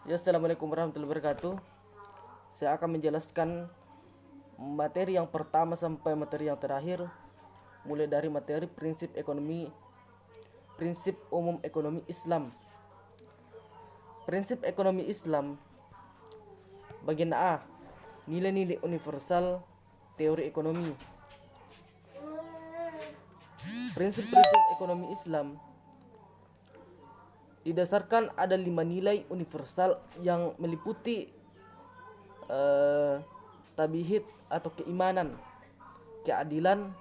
Ya, assalamualaikum warahmatullahi wabarakatuh. Saya akan menjelaskan materi yang pertama sampai materi yang terakhir, mulai dari materi prinsip umum ekonomi Islam. Prinsip ekonomi Islam bagian A, nilai-nilai universal teori ekonomi. Prinsip-prinsip ekonomi Islam didasarkan ada 5 nilai universal yang meliputi tabihid atau keimanan, keadilan,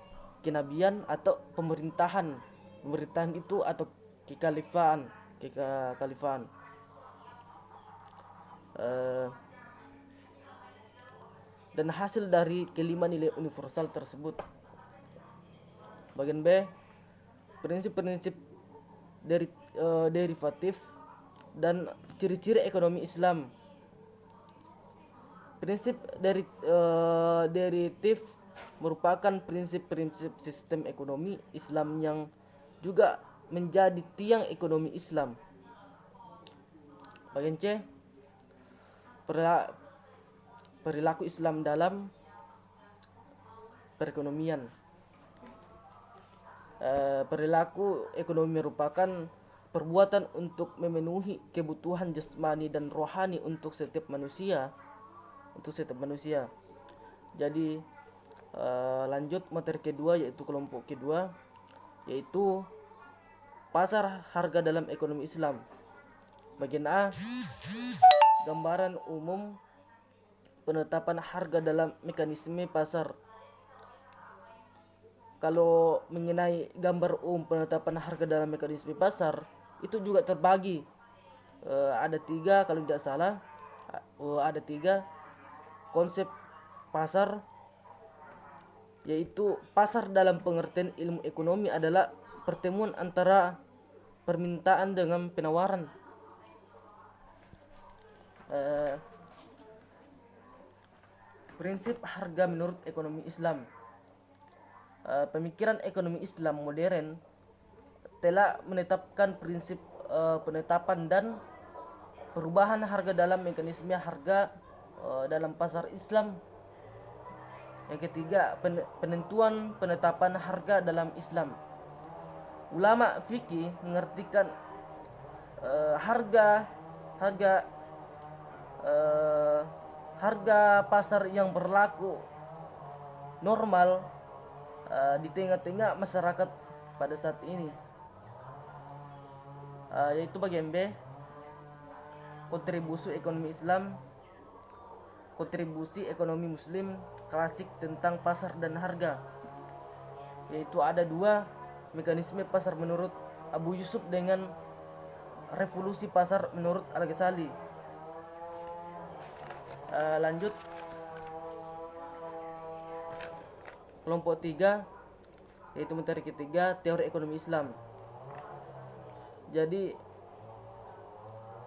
kenabian atau pemerintahan. Pemerintahan itu atau kekhalifaan. Dan hasil dari kelima nilai universal tersebut. Bagian B, prinsip-prinsip dari derivatif dan ciri-ciri ekonomi Islam. Prinsip dari derivatif merupakan prinsip-prinsip sistem ekonomi Islam yang juga menjadi tiang ekonomi Islam. Bagian C, perilaku Islam dalam perekonomian. Perilaku ekonomi merupakan perbuatan untuk memenuhi kebutuhan jasmani dan rohani untuk setiap manusia. Jadi lanjut materi kedua, yaitu kelompok kedua, yaitu pasar harga dalam ekonomi Islam. Bagian A, gambaran umum penetapan harga dalam mekanisme pasar. Kalau mengenai gambar umum penetapan harga dalam mekanisme pasar, itu juga terbagi ada 3 kalau tidak salah. Ada 3 konsep pasar, yaitu pasar dalam pengertian ilmu ekonomi adalah pertemuan antara permintaan dengan penawaran. Prinsip harga menurut ekonomi Islam. Pemikiran ekonomi Islam modern telah menetapkan prinsip penetapan dan perubahan harga dalam mekanisme harga dalam pasar Islam. Yang ketiga, penentuan penetapan harga dalam Islam. Ulama fikih mengartikan harga pasar yang berlaku normal di tengah-tengah masyarakat pada saat ini, yaitu bagian B, kontribusi ekonomi Islam, kontribusi ekonomi Muslim klasik tentang pasar dan harga, yaitu ada 2 mekanisme pasar menurut Abu Yusuf dengan revolusi pasar menurut Al-Ghazali. Lanjut kelompok 3, yaitu materi ketiga, teori ekonomi Islam. Jadi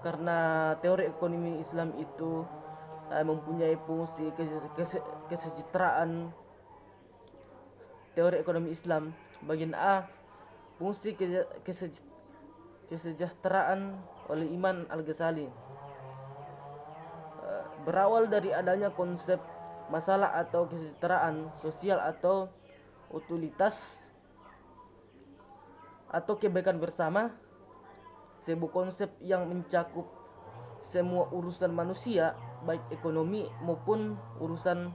karena teori ekonomi Islam itu mempunyai fungsi kesejahteraan. Teori ekonomi Islam bagian A, fungsi kesejahteraan oleh Imam Al-Ghazali. Berawal dari adanya konsep masalah atau kesejahteraan sosial atau utilitas atau kebaikan bersama, sebuah konsep yang mencakup semua urusan manusia, baik ekonomi maupun urusan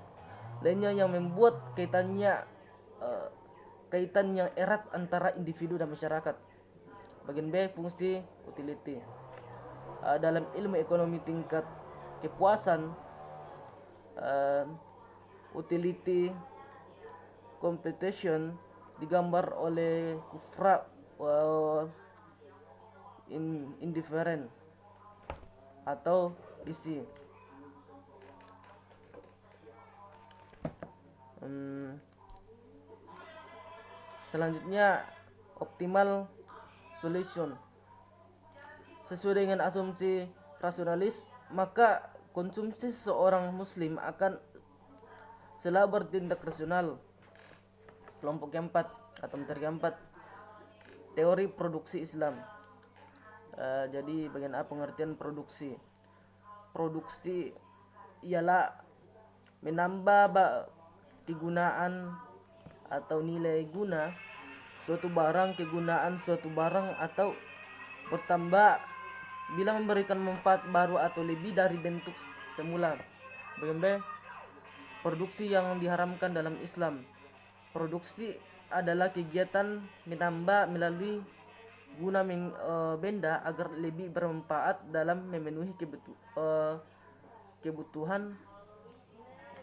lainnya, yang membuat kaitan yang erat antara individu dan masyarakat. Bagian B, fungsi utility. Dalam ilmu ekonomi tingkat kepuasan, utility competition digambar oleh kufra indifferent atau isi. Selanjutnya, optimal solution. Sesuai dengan asumsi rasionalis, maka konsumsi seorang muslim akan selalu bertindak rasional. Kelompok keempat atau materi keempat, teori produksi Islam. Jadi bagian A, pengertian produksi. produksi ialah menambah kegunaan atau nilai guna suatu barang, kegunaan suatu barang, atau bertambah bila memberikan manfaat baru atau lebih dari bentuk semula. Bagaimana produksi yang diharamkan dalam Islam? Produksi adalah kegiatan menambah melalui guna benda agar lebih bermanfaat dalam memenuhi kebutuhan.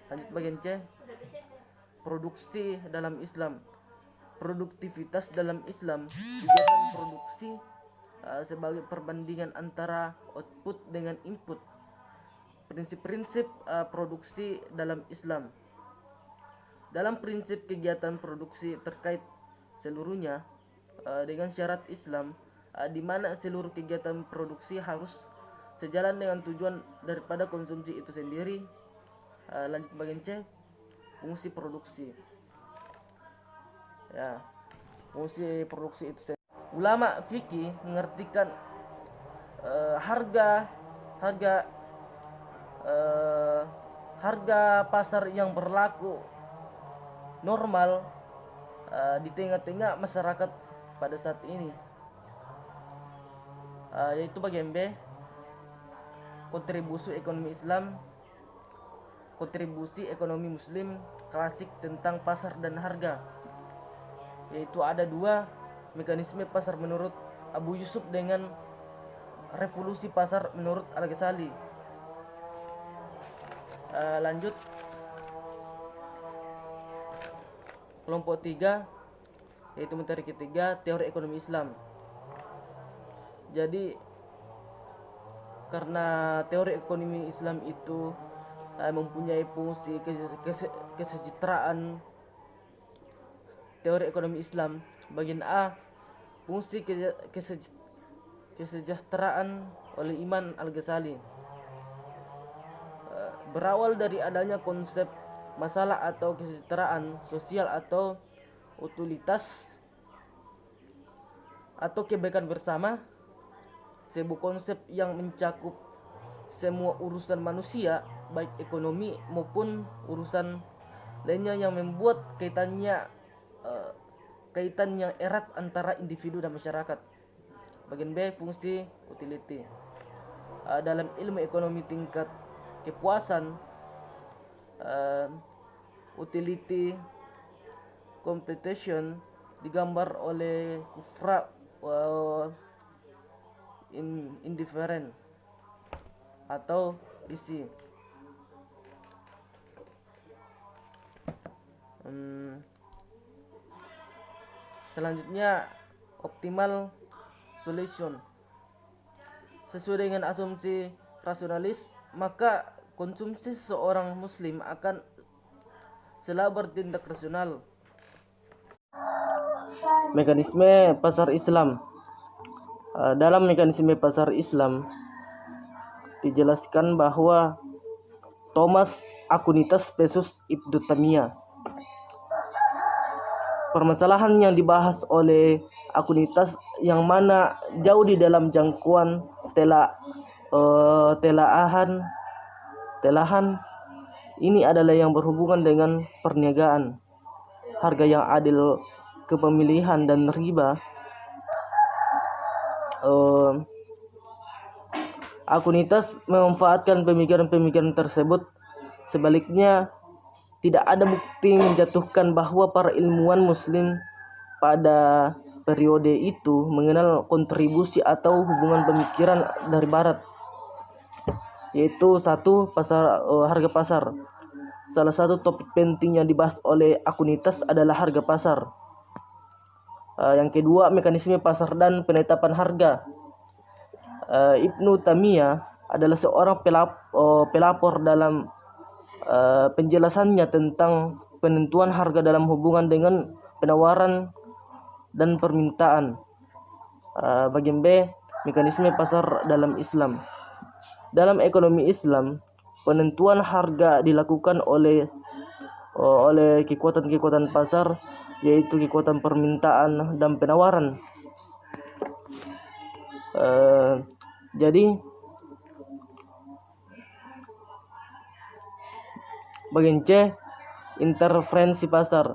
Lanjut bagian C, produksi dalam Islam. Produktivitas dalam Islam, kegiatan produksi sebagai perbandingan antara output dengan input. Prinsip-prinsip produksi dalam Islam. Dalam prinsip kegiatan produksi terkait seluruhnya dengan syarat Islam, di mana seluruh kegiatan produksi harus sejalan dengan tujuan daripada konsumsi itu sendiri. Lanjut bagian C, fungsi produksi. Ya, fungsi produksi itu sendiri. Ulama fikih mengartikan harga pasar yang berlaku normal di tengah-tengah masyarakat pada saat ini, yaitu bagian B, kontribusi ekonomi Islam, kontribusi ekonomi Muslim klasik tentang pasar dan harga, yaitu ada dua: mekanisme pasar menurut Abu Yusuf dengan revolusi pasar menurut Al-Ghazali. Lanjut kelompok 3, yaitu materi ketiga, teori ekonomi Islam. Jadi karena teori ekonomi Islam itu mempunyai fungsi kesejahteraan. Teori ekonomi Islam bagian A, fungsi kesejahteraan oleh Imam Al-Ghazali. Berawal dari adanya konsep masalah atau kesejahteraan sosial atau utilitas atau kebaikan bersama, sebuah konsep yang mencakup semua urusan manusia, baik ekonomi maupun urusan lainnya, yang membuat kaitan yang erat antara individu dan masyarakat. Bagian B, fungsi utility. Dalam ilmu ekonomi tingkat kepuasan, utility competition digambar oleh kufra indifferent atau isi. Selanjutnya optimal solution. Sesuai dengan asumsi rasionalis, maka konsumsi seorang muslim akan selalu bertindak rasional. Mekanisme pasar Islam. Dalam mekanisme pasar Islam dijelaskan bahwa Thomas Aquinas versus Ibnu Taimiyah. Permasalahan yang dibahas oleh Aquinas yang mana jauh di dalam jangkauan telahan ini adalah yang berhubungan dengan perniagaan, harga yang adil, kepemilihan, dan riba. Aquinas memanfaatkan pemikiran-pemikiran tersebut. Sebaliknya, tidak ada bukti menjatuhkan bahwa para ilmuwan muslim pada periode itu mengenal kontribusi atau hubungan pemikiran dari barat, yaitu satu, harga pasar. Salah satu topik penting yang dibahas oleh Aquinas adalah harga pasar. Yang kedua, mekanisme pasar dan penetapan harga. Ibnu Taimiyah adalah seorang pelapor dalam penjelasannya tentang penentuan harga dalam hubungan dengan penawaran dan permintaan. Bagian B, mekanisme pasar dalam Islam. Dalam ekonomi Islam, penentuan harga dilakukan oleh kekuatan-kekuatan pasar, yaitu kekuatan permintaan dan penawaran. Jadi Bagian C, interferensi pasar.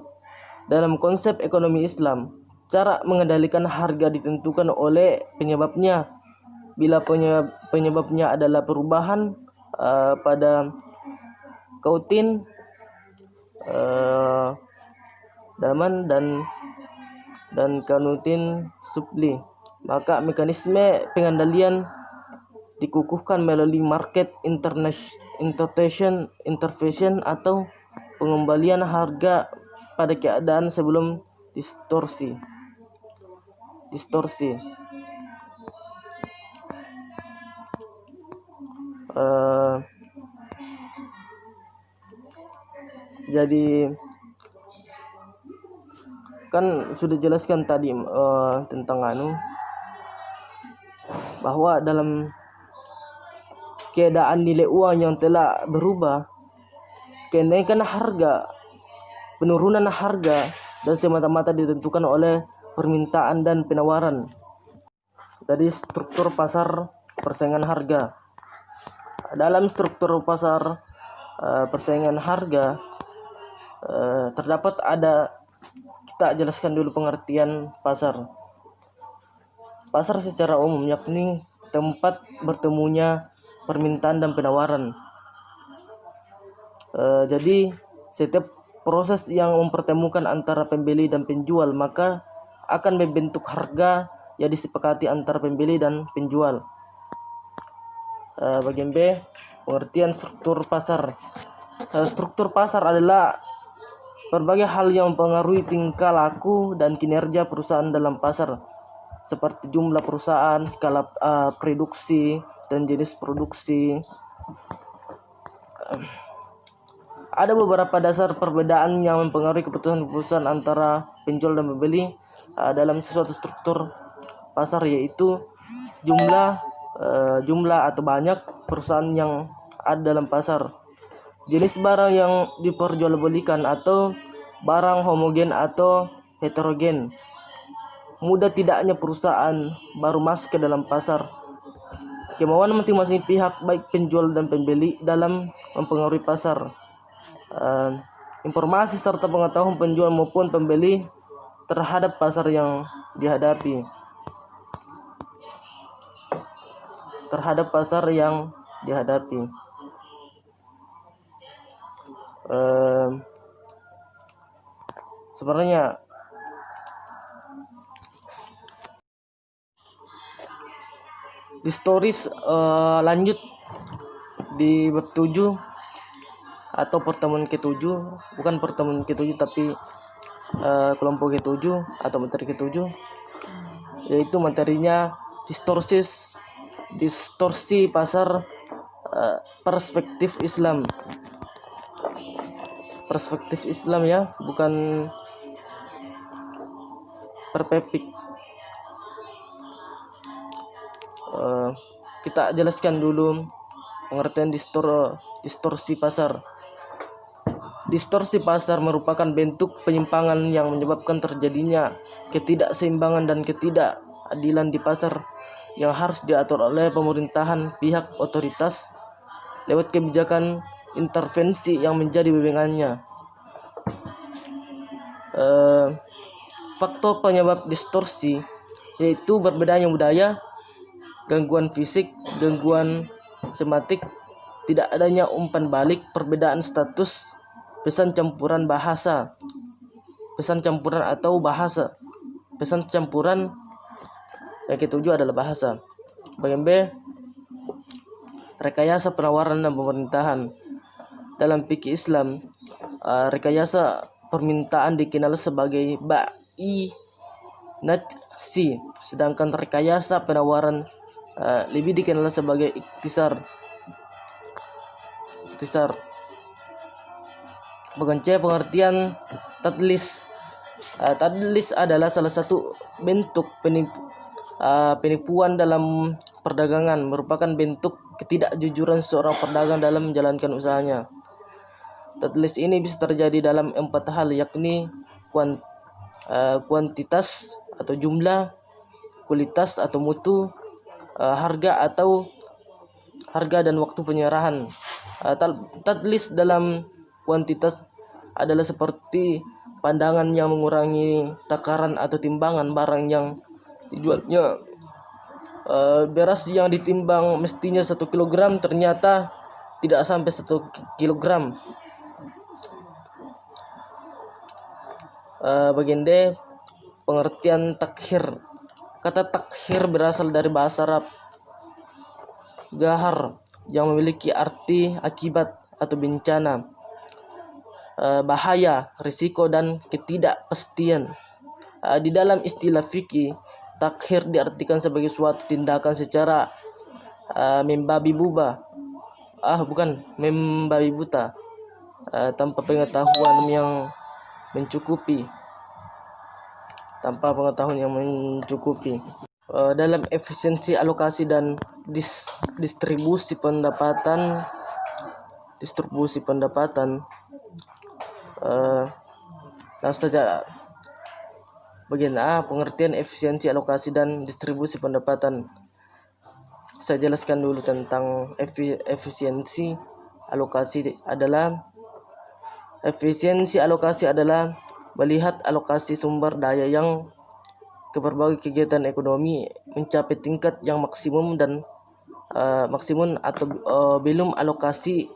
Dalam konsep ekonomi Islam, cara mengendalikan harga ditentukan oleh penyebabnya. Bila penyebabnya adalah perubahan pada kautin, daman dan kanutin supli, maka mekanisme pengendalian dikukuhkan melalui market intervention atau pengembalian harga pada keadaan sebelum distorsi. Jadi kan sudah jelaskan tadi tentang bahwa dalam keadaan nilai uang yang telah berubah, kenaikan harga, penurunan harga dan semata-mata ditentukan oleh permintaan dan penawaran. Jadi struktur pasar persaingan harga. Dalam struktur pasar persaingan harga terdapat kita jelaskan dulu pengertian pasar. Pasar secara umum yakni tempat bertemunya permintaan dan penawaran. Jadi setiap proses yang mempertemukan antara pembeli dan penjual maka akan membentuk harga yang disepakati antara pembeli dan penjual. Bagian B, pengertian struktur pasar. Struktur pasar adalah berbagai hal yang mempengaruhi tingkah laku dan kinerja perusahaan dalam pasar, seperti jumlah perusahaan, skala produksi, dan jenis produksi. Ada beberapa dasar perbedaan yang mempengaruhi keputusan antara penjual dan pembeli dalam sesuatu struktur pasar, yaitu jumlah atau banyak perusahaan yang ada dalam pasar, jenis barang yang diperjualbelikan atau barang homogen atau heterogen, mudah tidaknya perusahaan baru masuk ke dalam pasar, kemauan masing-masing pihak baik penjual dan pembeli dalam mempengaruhi pasar, informasi serta pengetahuan penjual maupun pembeli terhadap pasar yang dihadapi. Sebenarnya di stories lanjut di bab 7 atau pertemuan ke-7, bukan pertemuan ke-7 tapi kelompok ke-7 atau materi ke-7, yaitu materinya distorsi pasar perspektif Islam. Perspektif Islam ya, bukan perpepik. Kita jelaskan dulu pengertian distorsi pasar. Distorsi pasar merupakan bentuk penyimpangan yang menyebabkan terjadinya ketidakseimbangan dan ketidakadilan di pasar yang harus diatur oleh pemerintahan pihak otoritas lewat kebijakan intervensi yang menjadi wewenangnya. Faktor penyebab distorsi yaitu berbedanya budaya, gangguan fisik, gangguan sematik, tidak adanya umpan balik, perbedaan status, pesan campuran yang ketujuh adalah bahasa. Bagian B, rekayasa penawaran dan pemerintahan. Dalam fikih Islam, rekayasa permintaan dikenal sebagai ba'i najsi, sedangkan rekayasa penawaran lebih dikenal sebagai iktisar. Bagian C, pengertian tadlis. Tadlis adalah salah satu bentuk penipuan dalam perdagangan, merupakan bentuk ketidakjujuran seorang pedagang dalam menjalankan usahanya. Tadlis ini bisa terjadi dalam 4 hal, yakni kuantitas atau jumlah, kualitas atau mutu, harga dan waktu penyerahan. Tadlis dalam kuantitas adalah seperti pandangan yang mengurangi takaran atau timbangan barang yang dijualnya. Beras yang ditimbang mestinya 1 kilogram ternyata tidak sampai 1 kilogram. Bagian D, pengertian takhir. Kata takhir berasal dari bahasa Arab gahar yang memiliki arti akibat atau bencana, bahaya, risiko, dan ketidakpastian. Di dalam istilah fikih, takhir diartikan sebagai suatu tindakan secara membabi buta, tanpa pengetahuan yang mencukupi. Dalam efisiensi alokasi dan distribusi pendapatan, langsung saja. Bagian A, pengertian efisiensi alokasi dan distribusi pendapatan. Saya jelaskan dulu tentang efisiensi alokasi adalah melihat alokasi sumber daya yang ke berbagai kegiatan ekonomi mencapai tingkat yang maksimum atau belum alokasi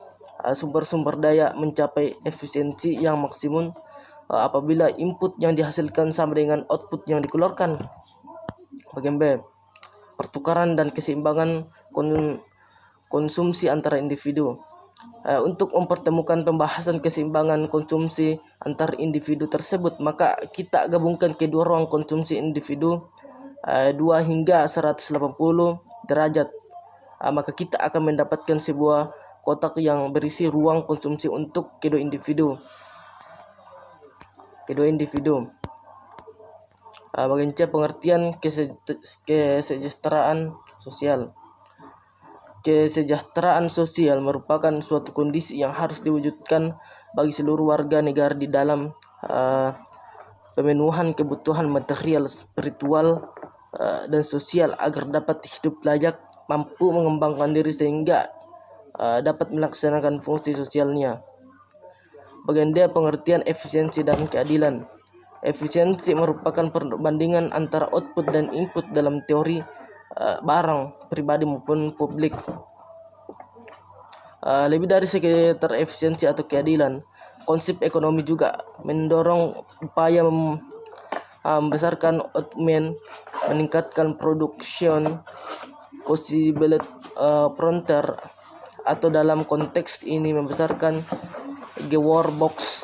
sumber daya mencapai efisiensi yang maksimum apabila input yang dihasilkan sama dengan output yang dikeluarkan. Bagian B, pertukaran dan keseimbangan konsumsi antara individu. Untuk mempertemukan pembahasan keseimbangan konsumsi antar individu tersebut, maka kita gabungkan kedua ruang konsumsi individu 2 hingga 180 derajat. Maka kita akan mendapatkan sebuah kotak yang berisi ruang konsumsi untuk kedua individu. Bagian C, pengertian kesejahteraan sosial. Kesejahteraan sosial merupakan suatu kondisi yang harus diwujudkan bagi seluruh warga negara di dalam pemenuhan kebutuhan material, spiritual, dan sosial agar dapat hidup layak, mampu mengembangkan diri sehingga dapat melaksanakan fungsi sosialnya. Bagian D, pengertian efisiensi dan keadilan. Efisiensi merupakan perbandingan antara output dan input dalam teori barang, pribadi maupun publik. Lebih dari sekedar efisiensi atau keadilan, konsep ekonomi juga mendorong upaya membesarkan output, meningkatkan production possibility frontier, atau dalam konteks ini membesarkan gearbox